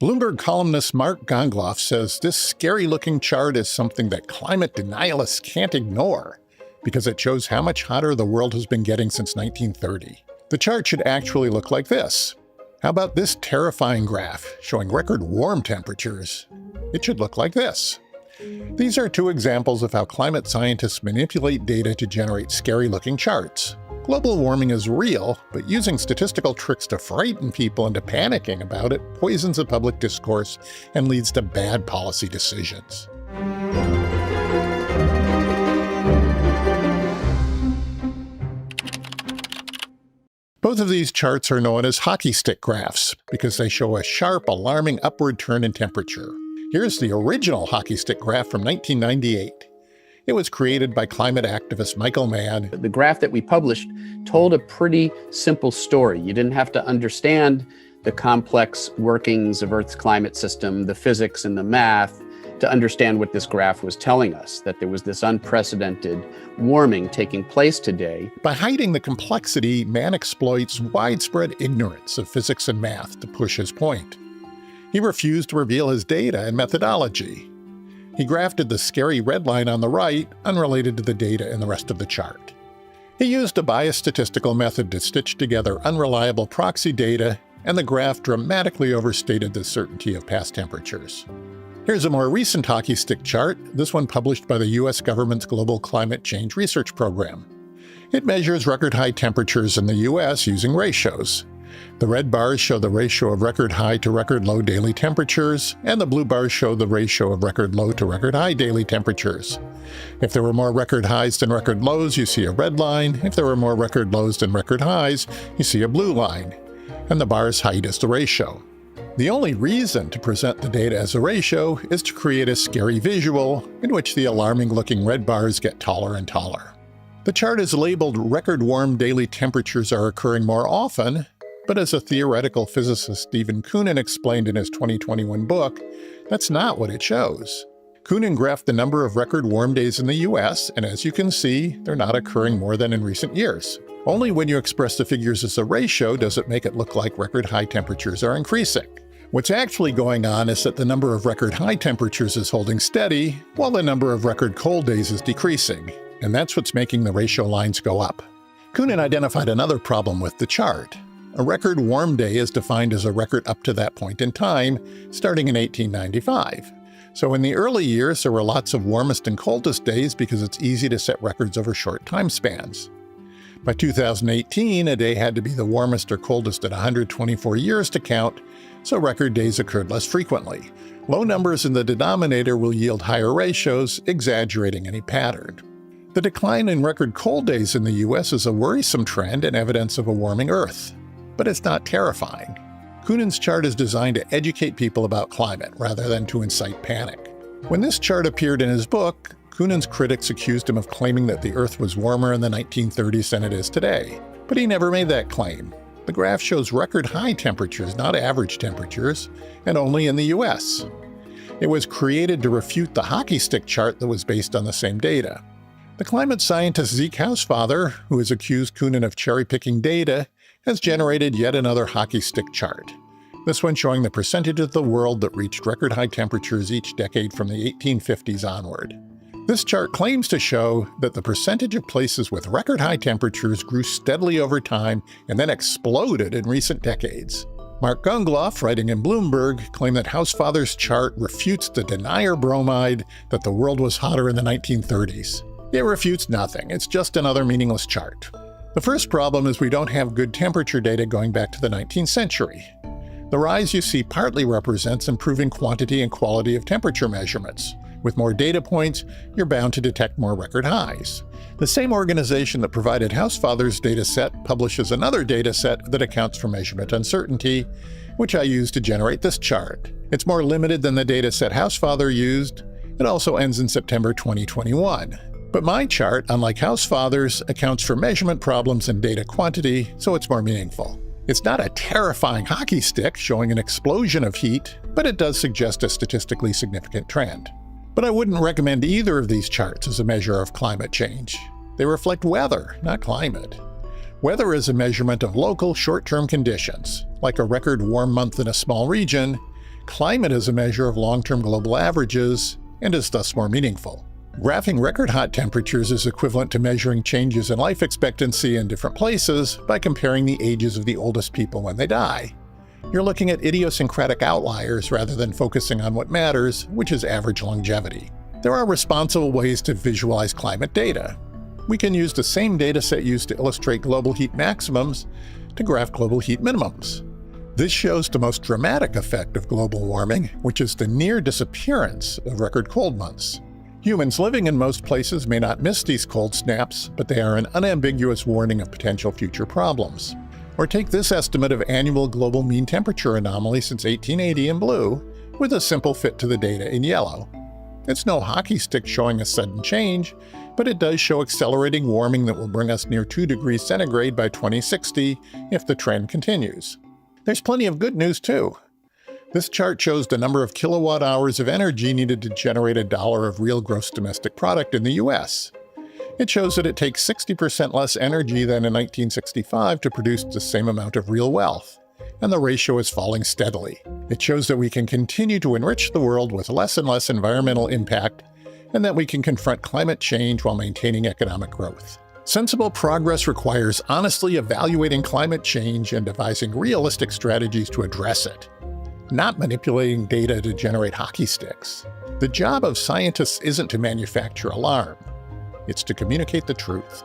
Bloomberg columnist Mark Gongloff says this scary-looking chart is something that climate denialists can't ignore because it shows how much hotter the world has been getting since 1930. The chart should actually look like this. How about this terrifying graph showing record warm temperatures? It should look like this. These are two examples of how climate scientists manipulate data to generate scary-looking charts. Global warming is real, but using statistical tricks to frighten people into panicking about it poisons the public discourse and leads to bad policy decisions. Both of these charts are known as hockey stick graphs because they show a sharp, alarming upward turn in temperature. Here's the original hockey stick graph from 1998. It was created by climate activist Michael Mann. The graph that we published told a pretty simple story. You didn't have to understand the complex workings of Earth's climate system, the physics and the math, to understand what this graph was telling us, that there was this unprecedented warming taking place today. By hiding the complexity, Mann exploits widespread ignorance of physics and math to push his point. He refused to reveal his data and methodology. He grafted the scary red line on the right, unrelated to the data in the rest of the chart. He used a biased statistical method to stitch together unreliable proxy data, and the graph dramatically overstated the certainty of past temperatures. Here's a more recent hockey stick chart, this one published by the US government's Global Climate Change Research Program. It measures record high temperatures in the US using ratios. The red bars show the ratio of record high to record low daily temperatures, and the blue bars show the ratio of record low to record high daily temperatures. If there were more record highs than record lows, you see a red line. If there were more record lows than record highs, you see a blue line. And the bar's height is the ratio. The only reason to present the data as a ratio is to create a scary visual in which the alarming-looking red bars get taller and taller. The chart is labeled record warm daily temperatures are occurring more often, but as a theoretical physicist Stephen Koonin explained in his 2021 book, that's not what it shows. Koonin graphed the number of record warm days in the US, and as you can see, they're not occurring more than in recent years. Only when you express the figures as a ratio does it make it look like record high temperatures are increasing. What's actually going on is that the number of record high temperatures is holding steady, while the number of record cold days is decreasing, and that's what's making the ratio lines go up. Koonin identified another problem with the chart. A record warm day is defined as a record up to that point in time, starting in 1895. So in the early years, there were lots of warmest and coldest days because it's easy to set records over short time spans. By 2018, a day had to be the warmest or coldest at 124 years to count, so record days occurred less frequently. Low numbers in the denominator will yield higher ratios, exaggerating any pattern. The decline in record cold days in the US is a worrisome trend and evidence of a warming Earth. But it's not terrifying. Koonin's chart is designed to educate people about climate rather than to incite panic. When this chart appeared in his book, Koonin's critics accused him of claiming that the Earth was warmer in the 1930s than it is today. But he never made that claim. The graph shows record high temperatures, not average temperatures, and only in the US. It was created to refute the hockey stick chart that was based on the same data. The climate scientist Zeke Hausfather, who has accused Koonin of cherry-picking data, has generated yet another hockey stick chart. This one showing the percentage of the world that reached record high temperatures each decade from the 1850s onward. This chart claims to show that the percentage of places with record high temperatures grew steadily over time and then exploded in recent decades. Mark Gongloff, writing in Bloomberg, claimed that Hausfather's chart refutes the denier bromide that the world was hotter in the 1930s. It refutes nothing, it's just another meaningless chart. The first problem is we don't have good temperature data going back to the 19th century. The rise you see partly represents improving quantity and quality of temperature measurements. With more data points, you're bound to detect more record highs. The same organization that provided Hausfather's dataset publishes another dataset that accounts for measurement uncertainty, which I use to generate this chart. It's more limited than the dataset Hausfather used. It also ends in September 2021. But my chart, unlike Hausfather's, accounts for measurement problems and data quantity, so it's more meaningful. It's not a terrifying hockey stick showing an explosion of heat, but it does suggest a statistically significant trend. But I wouldn't recommend either of these charts as a measure of climate change. They reflect weather, not climate. Weather is a measurement of local short-term conditions, like a record warm month in a small region. Climate is a measure of long-term global averages and is thus more meaningful. Graphing record hot temperatures is equivalent to measuring changes in life expectancy in different places by comparing the ages of the oldest people when they die. You're looking at idiosyncratic outliers rather than focusing on what matters, which is average longevity. There are responsible ways to visualize climate data. We can use the same data set used to illustrate global heat maximums to graph global heat minimums. This shows the most dramatic effect of global warming, which is the near disappearance of record cold months. Humans living in most places may not miss these cold snaps, but they are an unambiguous warning of potential future problems. Or take this estimate of annual global mean temperature anomaly since 1880 in blue, with a simple fit to the data in yellow. It's no hockey stick showing a sudden change, but it does show accelerating warming that will bring us near 2 degrees centigrade by 2060 if the trend continues. There's plenty of good news too. This chart shows the number of kilowatt hours of energy needed to generate $1 of real gross domestic product in the US. It shows that it takes 60% less energy than in 1965 to produce the same amount of real wealth, and the ratio is falling steadily. It shows that we can continue to enrich the world with less and less environmental impact, and that we can confront climate change while maintaining economic growth. Sensible progress requires honestly evaluating climate change and devising realistic strategies to address it, not manipulating data to generate hockey sticks. The job of scientists isn't to manufacture alarm. It's to communicate the truth.